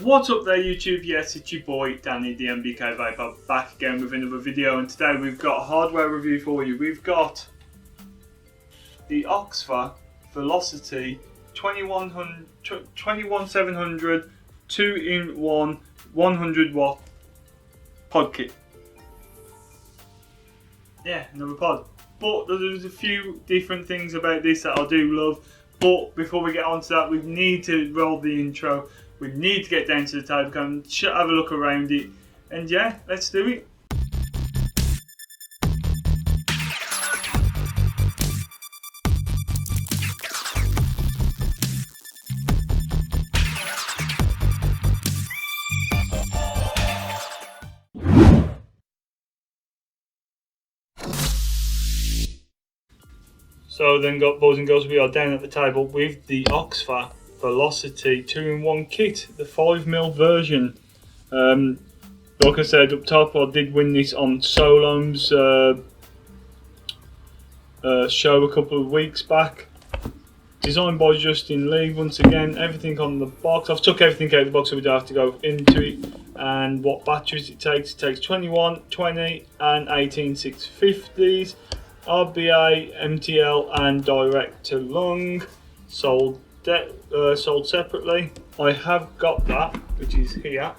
What's up there YouTube? Yes, it's your boy Danny the MBKVAPER back again with another video, and today we've got a hardware review for you. We've got the Oxva Velocity 21700 2-in-1 100 watt pod kit. Yeah, another pod. But there's a few different things about this that I do love. But before we get on to that, we need to roll the intro. We need to get down to the table, come have a look around it, and yeah, let's do it. So then, boys and girls, we are down at the table with the Oxva Velocity 2-in-1 kit, the 5mm version. Like I said up top, I did win this on Solom's show a couple of weeks back. Designed by Justin Lee. Once again, everything on the box. I've took everything out of the box so we don't have to go into it. And what batteries it takes. It takes 21, 20 and 18 650s. RBA, MTL and direct to lung. Sold separately. I have got that, which is here,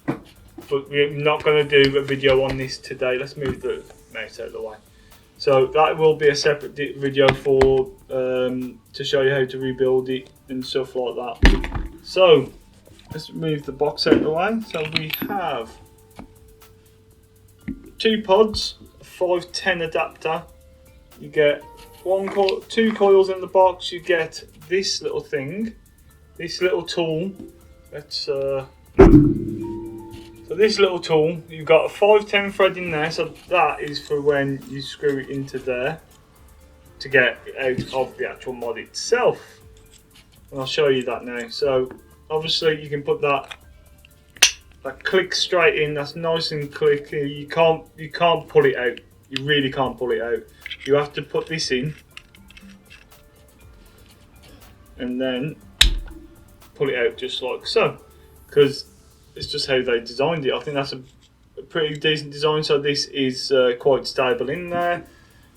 but we're not going to do a video on this today. Let's move the mouse out of the way. So that will be a separate video for to show you how to rebuild it and stuff like that. So let's move the box out of the way. So we have 2 pods, a 510 adapter. You get 2 coils in the box. You get this little thing, this little tool. So this little tool, you've got a 510 thread in there, so that is for when you screw it into there to get out of the actual mod itself. And I'll show you that now. So obviously you can put that clicks straight in. That's nice and clicky. You can't pull it out. You really can't pull it out. You have to put this in and then pull it out just like so, because it's just how they designed it. I think that's a pretty decent design. So this is quite stable in there.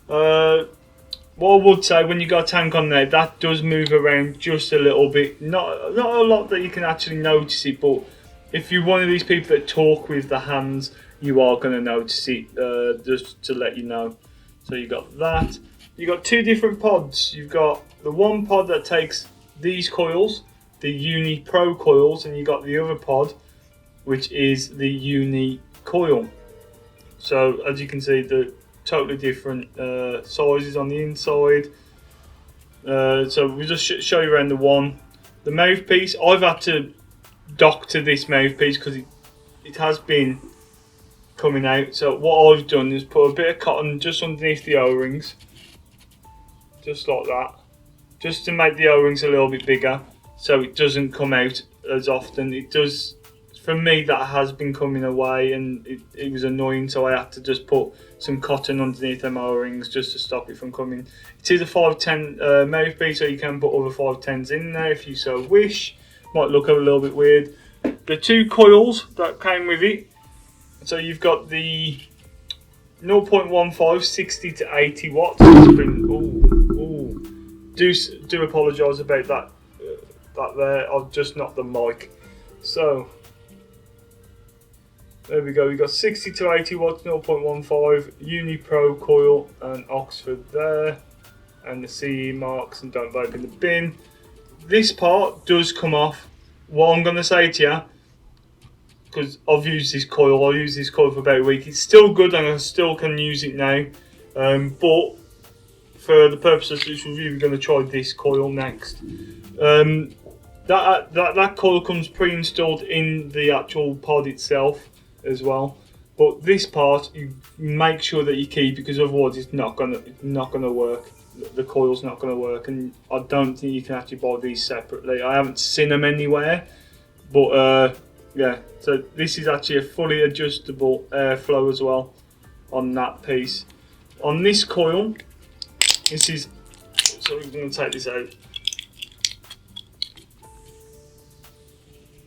What I would say, when you got a tank on there, that does move around just a little bit. Not a lot that you can actually notice it, but if you're one of these people that talk with the hands, you are going to notice it, just to let you know. So you got that. You got 2 different pods. You've got the one pod that takes these coils, the Uni Pro coils, and you got the other pod, which is the Uni Coil. So as you can see, the totally different sizes on the inside. So we'll just show you around the one. The mouthpiece, I've had to dock to this mouthpiece because it has been coming out. So what I've done is put a bit of cotton just underneath the O-rings, just like that, just to make the O-rings a little bit bigger so it doesn't come out as often. It does, for me, that has been coming away and it was annoying, so I had to just put some cotton underneath them O-rings just to stop it from coming. It is a 510 mouthpiece, so you can put other 510s in there if you so wish. Might look a little bit weird. The 2 coils that came with it, so you've got the 0.15 60 to 80 watts. Do apologise about that. That there, I've just knocked the mic. So there we go. We've got 60 to 80 watts, 0.15 Uni Pro coil and Oxford there, and the CE marks and don't vape in the bin. This part does come off. What I'm going to say to you, because I've used this coil, I used this coil for about a week. It's still good and I still can use it now. But for the purpose of this review, we're going to try this coil next. That coil comes pre-installed in the actual pod itself as well. But this part, you make sure that you keep, because otherwise it's not gonna work. The coil's not going to work, and I don't think you can actually buy these separately. I haven't seen them anywhere, but yeah. So this is actually a fully adjustable airflow as well on that piece. On this coil, this is, so we're going to take this out.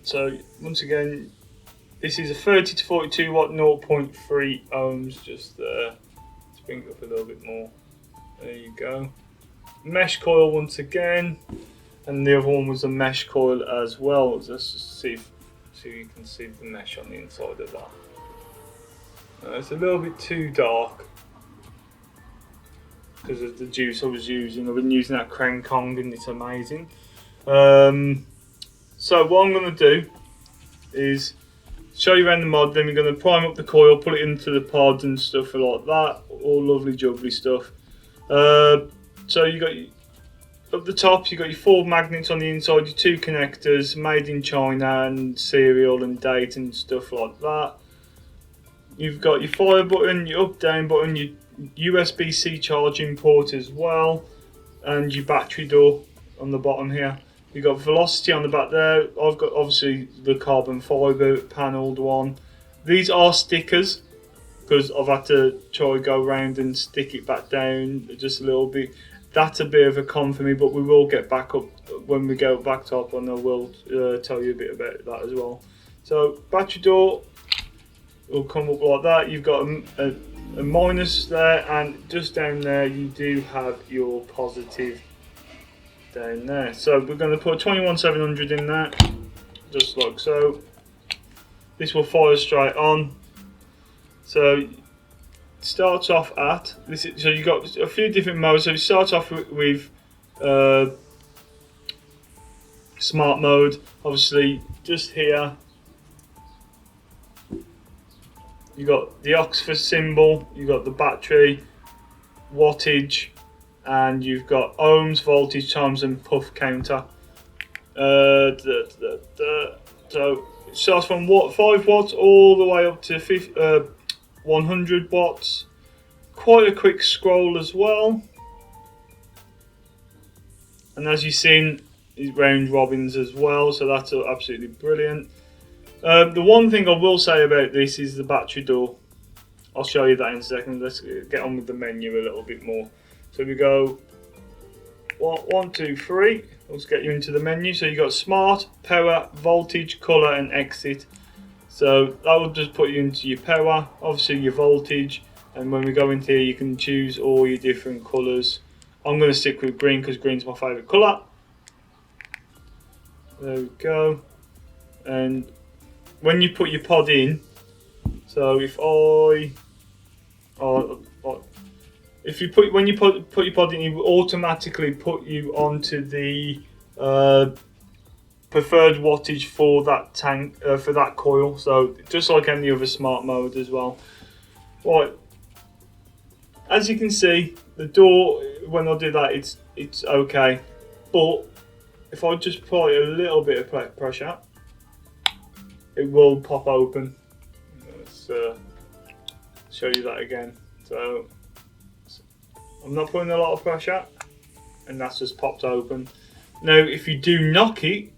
So once again, this is a 30 to 42 watt 0.3 ohms, just there. Let's bring it up a little bit more. There you go. Mesh coil once again, and the other one was a mesh coil as well. Just see if you can see the mesh on the inside of that. It's a little bit too dark because of the juice I was using. I've been using that Krang Kong and it's amazing. So what I'm going to do is show you around the mod, then we're going to prime up the coil, put it into the pod and stuff like that. All lovely jubbly stuff. So you got up the top, you got your 4 magnets on the inside, your 2 connectors, made in China and serial and date and stuff like that. You've got your fire button, your up down button, your USB-C charging port as well, and your battery door on the bottom here. You've got velocity on the back there. I've got obviously the carbon fibre panelled one. These are stickers because I've had to try go around and stick it back down just a little bit. That's a bit of a con for me, but we will get back up when we go back up, and I will tell you a bit about that as well. So battery door will come up like that. You've got a minus there, and just down there you do have your positive down there. So we're going to put 21700 in there, just like so. This will fire straight on. So it starts off at this. So you got a few different modes. So it starts off with smart mode. Obviously, just here you got the oxva symbol. You got the battery, wattage, and you've got ohms, voltage, times, and puff counter. So it starts from 5 watts all the way up to 100 watts. Quite a quick scroll as well. And as you've seen, it's round robins as well, so that's absolutely brilliant. The one thing I will say about this is the battery door. I'll show you that in a second. Let's get on with the menu a little bit more. So we go 1, 2, 3. Let's get you into the menu. So you got smart, power, voltage, colour, and exit. So that will just put you into your power, obviously your voltage, and when we go into here you can choose all your different colours. I'm going to stick with green because green's my favourite colour. There we go. And when you put your pod in, so if when you put your pod in, it will automatically put you onto the preferred wattage for that tank, for that coil. So just like any other smart mode as well. Right, as you can see, the door, when I do that, it's okay. But if I just apply a little bit of pressure, it will pop open. Let's show you that again. So I'm not putting a lot of pressure, and that's just popped open. Now, if you do knock it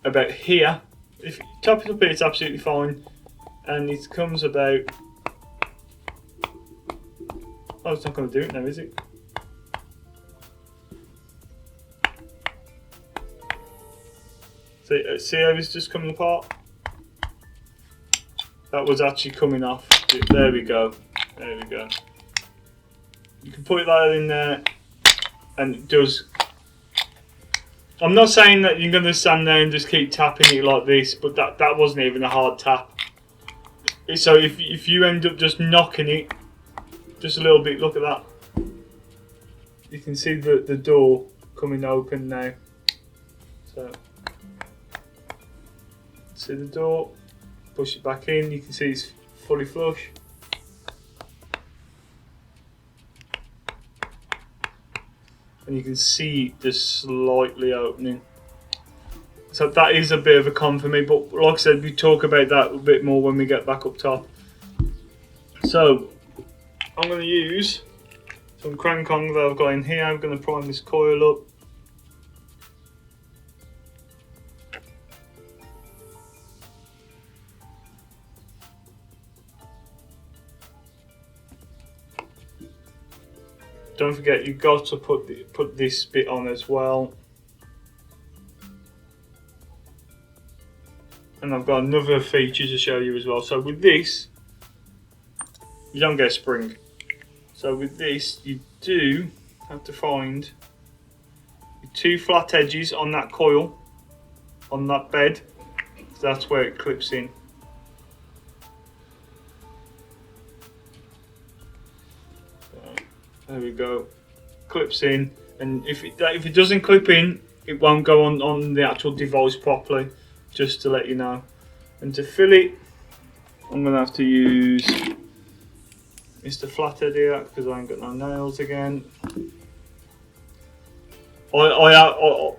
about here, if you tap it up here, it's absolutely fine, and it comes about. Oh, it's not going to do it now, is it? See how it's just coming apart? That was actually coming off. There we go. There we go. You can put that in there, and it does. I'm not saying that you're going to stand there and just keep tapping it like this, but that wasn't even a hard tap. So if you end up just knocking it just a little bit, look at that. You can see the door coming open now. So see the door, push it back in, you can see it's fully flush. And you can see just slightly opening. So that is a bit of a con for me, but like I said, we talk about that a bit more when we get back up top. So I'm going to use some Krang Kong that I've got in here. I'm going to prime this coil up. Don't forget, you've got to put this bit on as well. And I've got another feature to show you as well. So with this, you don't get a spring. So with this, you do have to find two flat edges on that coil, on that bed. That's where it clips in. There we go. Clips in, and if it doesn't clip in, it won't go on the actual device properly. Just to let you know. And to fill it, I'm gonna have to use Mr. Flathead here because I ain't got no nails again. I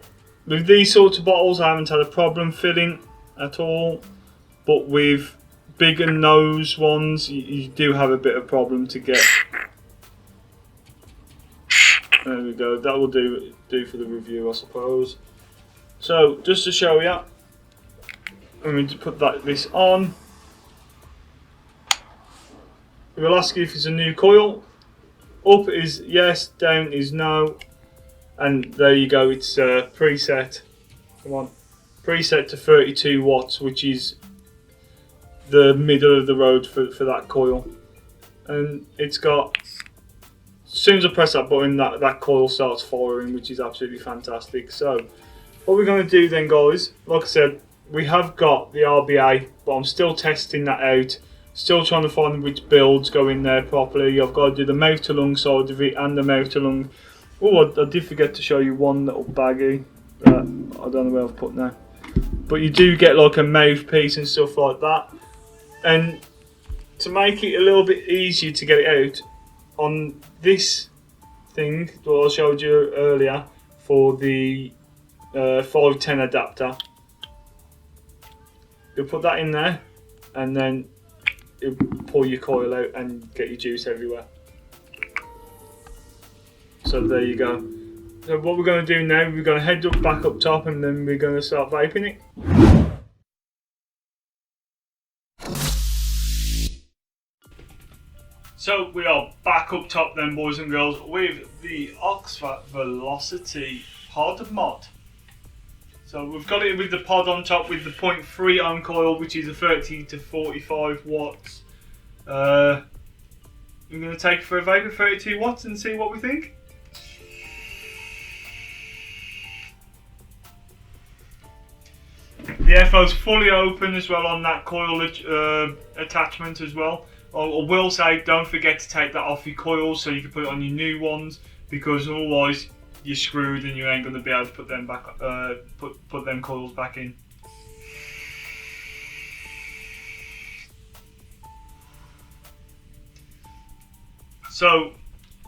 with these sorts of bottles, I haven't had a problem filling at all, but with bigger nose ones, you do have a bit of problem to get. There we go. That will do for the review, I suppose. So just to show you, I'm going to put this on. It will ask you if it's a new coil. Up is yes, down is no, and there you go. It's preset. Come on, preset to 32 watts, which is the middle of the road for that coil. And it's got. As soon as I press that button, that coil starts firing, which is absolutely fantastic. So, what we're going to do then, guys, like I said, we have got the RBA, but I'm still testing that out. Still trying to find which builds go in there properly. I've got to do the mouth to lung side of it and the mouth to lung. Oh, I did forget to show you one little baggie that I don't know where I've put now. But you do get like a mouthpiece and stuff like that. And to make it a little bit easier to get it out, on this thing that I showed you earlier for the 510 adapter, you'll put that in there and then you'll pull your coil out and get your juice everywhere. So there you go. So what we're going to do now, we're going to head back up top and then we're going to start vaping it. So we are back up top then, boys and girls, with the Oxva Velocity pod mod. So we've got it with the pod on top with the 0.3 ohm coil, which is a 30 to 45 watts. We're going to take it for a vape at 32 watts and see what we think. The FO's fully open as well on that coil attachment as well. I will say, don't forget to take that off your coils so you can put it on your new ones, because otherwise you're screwed and you ain't going to be able to put them back, put them coils back in. So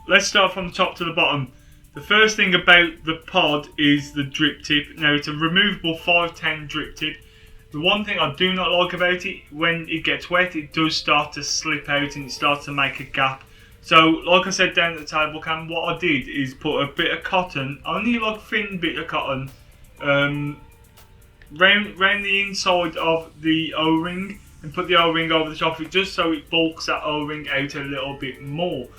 let's start from the top to the bottom. The first thing about the pod is the drip tip. Now it's a removable 510 drip tip. The one thing I do not like about it, when it gets wet, it does start to slip out and it starts to make a gap. So, like I said down at the table cam, what I did is put a bit of cotton, only like thin bit of cotton, round the inside of the O-ring, and put the O-ring over the top of it, just so it bulks that O-ring out a little bit more.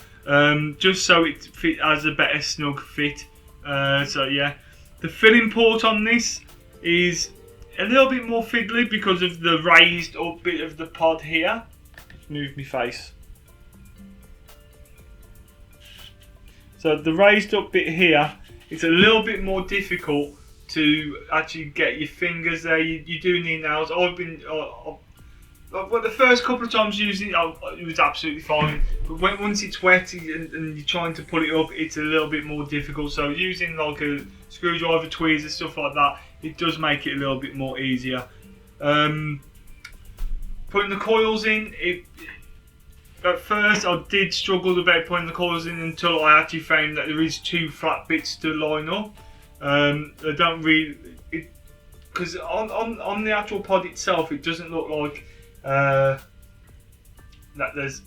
Just so it has a better snug fit. So yeah, the filling port on this is a little bit more fiddly because of the raised up bit of the pod here. Let's move my face. So the raised up bit here, it's a little bit more difficult to actually get your fingers there. You do need nails. I've been, well, the first couple of times using it, it was absolutely fine. But once it's wet and you're trying to pull it up, it's a little bit more difficult. So using like a screwdriver, tweezers, stuff like that, it does make it a little bit more easier. Putting the coils in, at first I did struggle about putting the coils in until I actually found that there is two flat bits to line up. They don't really, because on the actual pod itself, it doesn't look like that there's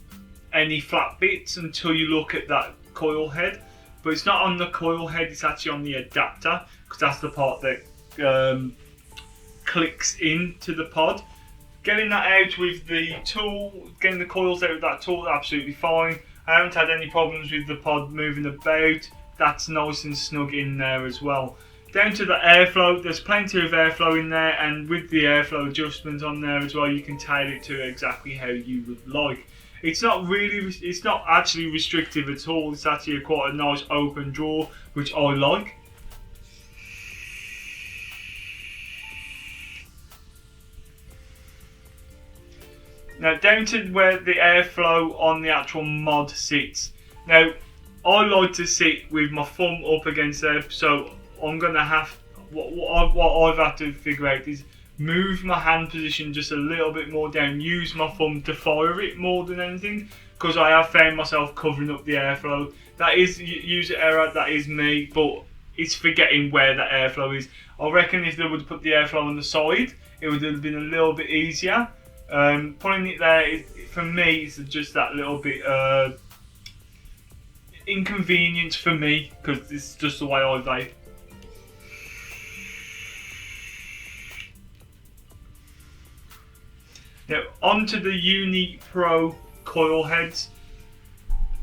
any flat bits until you look at that coil head. But it's not on the coil head, it's actually on the adapter, because that's the part that clicks into the pod. Getting that out with the tool, getting the coils out with that tool, absolutely fine. I haven't had any problems with the pod moving about. That's nice and snug in there as well. down to the airflow, there's plenty of airflow in there, and with the airflow adjustment on there as well, you can tailor it to exactly how you would like. It's not actually restrictive at all. It's actually quite a nice open draw, which I like. Now down to where the airflow on the actual mod sits. Now I like to sit with my thumb up against there, so I'm gonna have what I've had to figure out is move my hand position just a little bit more down, use my thumb to fire it more than anything, because I have found myself covering up the airflow. That is user error, that is me, but it's forgetting where that airflow is. I reckon if they would put the airflow on the side, it would have been a little bit easier. Putting it there, for me, it's just that little bit inconvenient for me, because it's just the way I vape. Now onto the Uni Pro coil heads.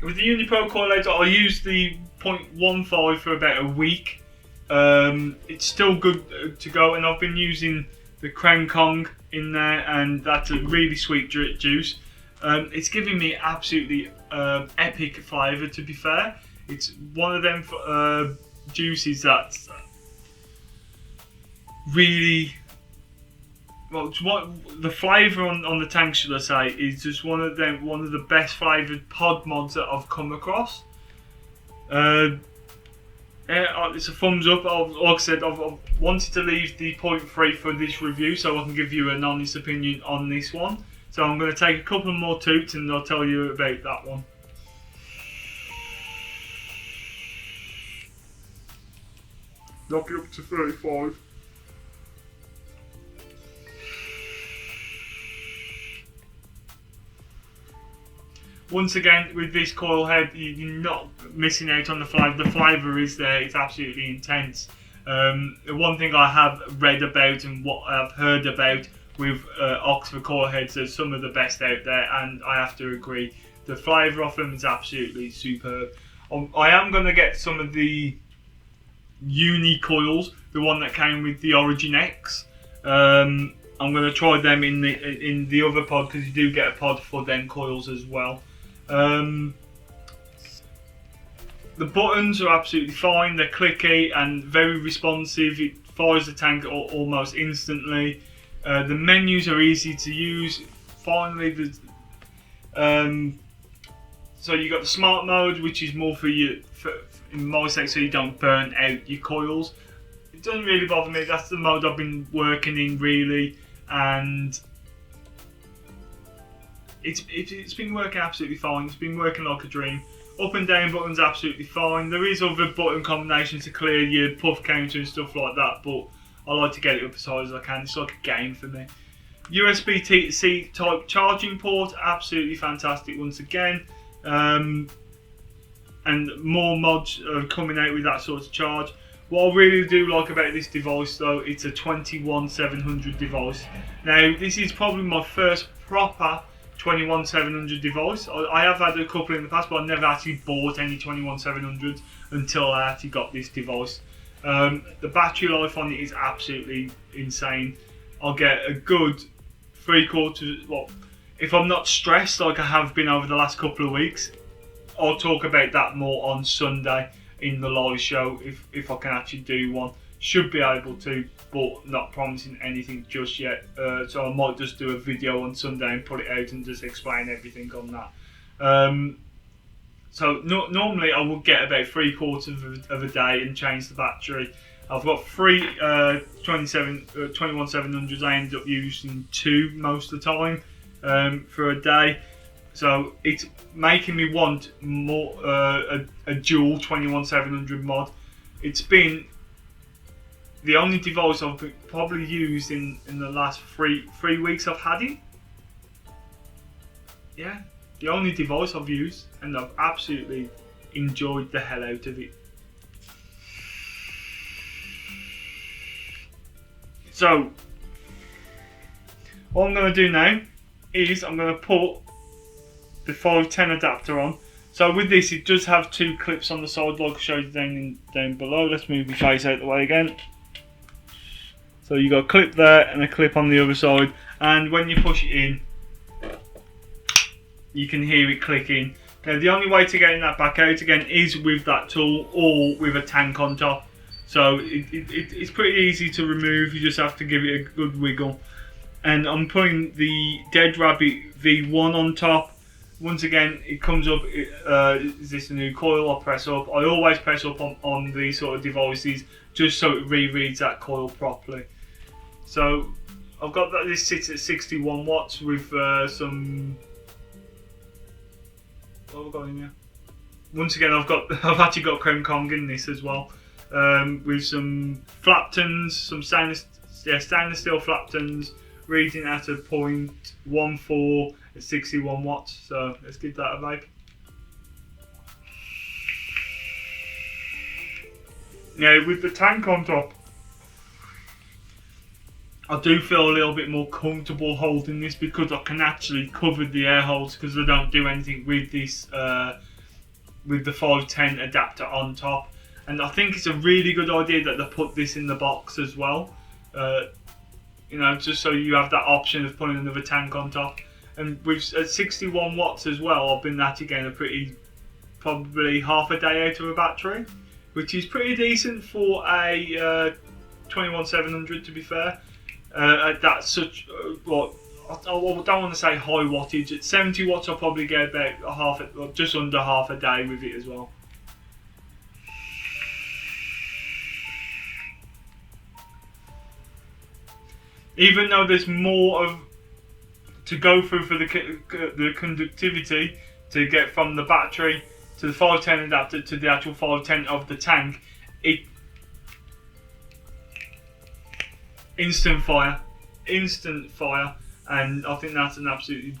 With the Uni Pro coil heads, I used the 0.15 for about a week. It's still good to go, and I've been using the Krang Kong in there, and that's a really sweet juice. It's giving me absolutely epic flavour, to be fair. It's one of them juices that's really... Well, what the flavour on the tank, should I say, is just one of the best flavoured pod mods that I've come across. Yeah, it's a thumbs up. Like I said, I've wanted to leave the 0.3 for this review, so I can give you an honest opinion on this one. So I'm going to take a couple more toots and I'll tell you about that one. Knock it up to 35. Once again, with this coil head, you're not missing out on the flavour. The flavour is there, it's absolutely intense. One thing I have read about and what I've heard about with oxva coil heads are some of the best out there, and I have to agree. The flavour of them is absolutely superb. I am going to get some of the Uni coils, the one that came with the Origin X. I'm going to try them in the other pod, because you do get a pod for them coils as well. The buttons are absolutely fine, they're clicky and very responsive. It fires the tank almost instantly. The menus are easy to use. Finally, so you got the smart mode, which is more for you, in my sense, so you don't burn out your coils. It doesn't really bother me. That's the mode I've been working in, really, and it's been working absolutely fine. It's been working like a dream. Up and down buttons absolutely fine. There is other button combinations to clear your puff counter and stuff like that, but I like to get it up as high as I can. It's like a game for me. USB-C type charging port, absolutely fantastic once again. And more mods are coming out with that sort of charge. What I really do like about this device though, it's a 21700 device. Now this is probably my first proper 21700 device. I have had a couple in the past, but I never actually bought any 21700s until I actually got this device. The battery life on it is absolutely insane. I'll get a good 3/4, well, if I'm not stressed like I have been over the last couple of weeks. I'll talk about that more on Sunday in the live show, if I can actually do one. Should be able to, but not promising anything just yet. So I might just do a video on Sunday and put it out and just explain everything on that. So normally I would get about 3/4 of a day and change the battery. I've got 3 21700s. I end up using 2 most of the time for a day. So it's making me want more a dual 21700 mod. It's been the only device I've probably used in the last three weeks I've had it. Yeah, the only device I've used, and I've absolutely enjoyed the hell out of it. So, what I'm going to do now is I'm going to put the 510 adapter on. So with this, it does have 2 clips on the side, like I showed you down below. Let's move the face out the way again. So you got a clip there and a clip on the other side, and when you push it in, you can hear it clicking. Now the only way to getting that back out again is with that tool or with a tank on top. So it's pretty easy to remove, you just have to give it a good wiggle. And I'm putting the Dead Rabbit V1 on top. Once again, it comes up, is this a new coil? I press up. I always press up on these sort of devices just so it rereads that coil properly. So I've got that, this sits at 61 watts with some, what have I got in here? Once again, I've actually got Chrome Kong in this as well, with some Flaptons, some stainless steel Flaptons, reading at a 0.14 at 61 watts. So let's give that a vape. Now with the tank on top, I do feel a little bit more comfortable holding this because I can actually cover the air holes because I don't do anything with this with the 510 adapter on top. And I think it's a really good idea that they put this in the box as well. You know, just so you have that option of putting another tank on top. And with at 61 watts as well, I've been actually getting probably half a day out of a battery, which is pretty decent for a 21700 to be fair. That's such what I don't want to say high wattage. At 70 watts, I'll probably get about just under half a day with it as well. Even though there's more to go through for the conductivity to get from the battery to the 510 adapter to the actual 510 of the tank, it instant fire, and I think that's an absolute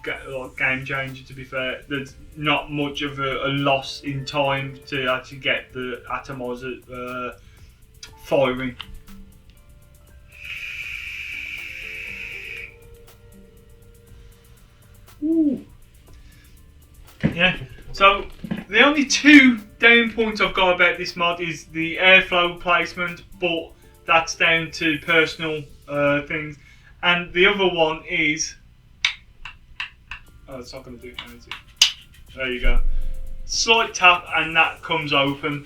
game changer. To be fair, there's not much of a loss in time to actually get the atomizer firing. Ooh. Yeah, so the only two down points I've got about this mod is the airflow placement, but that's down to personal things. And the other one is, oh, it's not going to do it now, is it? There you go. Slight tap and that comes open.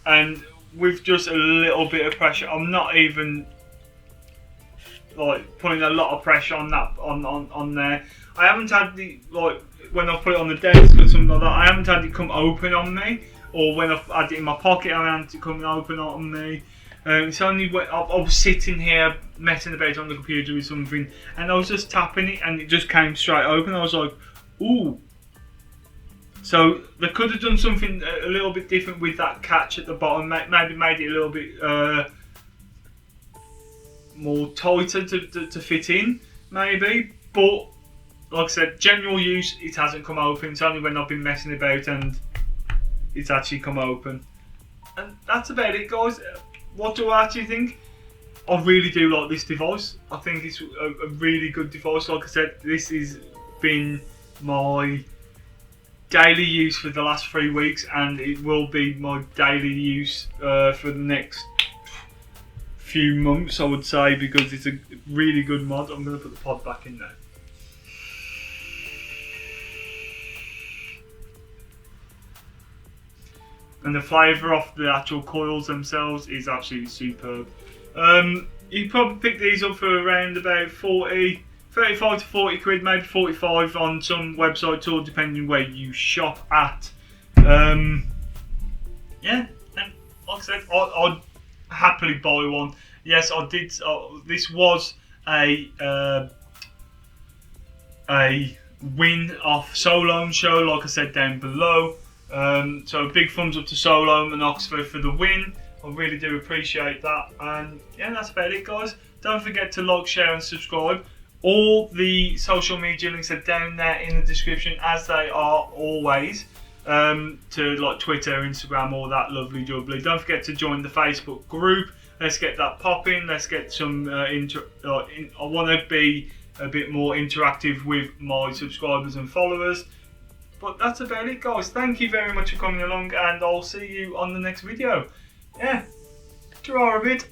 And with just a little bit of pressure, I'm not even like putting a lot of pressure on that on there. I haven't had the, like when I put it on the desk or something like that, I haven't had it come open on me, or when I've had it in my pocket I haven't had it come open on me. It's only when I was sitting here messing about on the computer with something and I was just tapping it and it just came straight open. I was like, ooh. So they could have done something a little bit different with that catch at the bottom, maybe made it a little bit more tighter to fit in, maybe. But like I said, general use, it hasn't come open. It's only when I've been messing about and it's actually come open. And that's about it, guys. What do I actually think? I really do like this device. I think it's a really good device. Like I said, this has been my daily use for the last 3 weeks, and it will be my daily use for the next few months, I would say, because it's a really good mod. I'm going to put the pod back in there. And the flavour of the actual coils themselves is absolutely superb. You probably pick these up for around about 35 to 40 quid, maybe 45 on some websites, all depending where you shop at. Yeah, and like I said, I'd happily buy one. Yes, I did. This was a win off Solome show, like I said down below. So a big thumbs up to Solome and Oxford for the win. I really do appreciate that. And yeah, that's about it, guys. Don't forget to like, share and subscribe. All the social media links are down there in the description, as they are always, to like Twitter, Instagram, all that lovely jubbly. Don't forget to join the Facebook group. Let's get that popping. Let's get some I want to be a bit more interactive with my subscribers and followers. But that's about it, guys. Thank you very much for coming along, and I'll see you on the next video. Yeah, ta-ra a bit.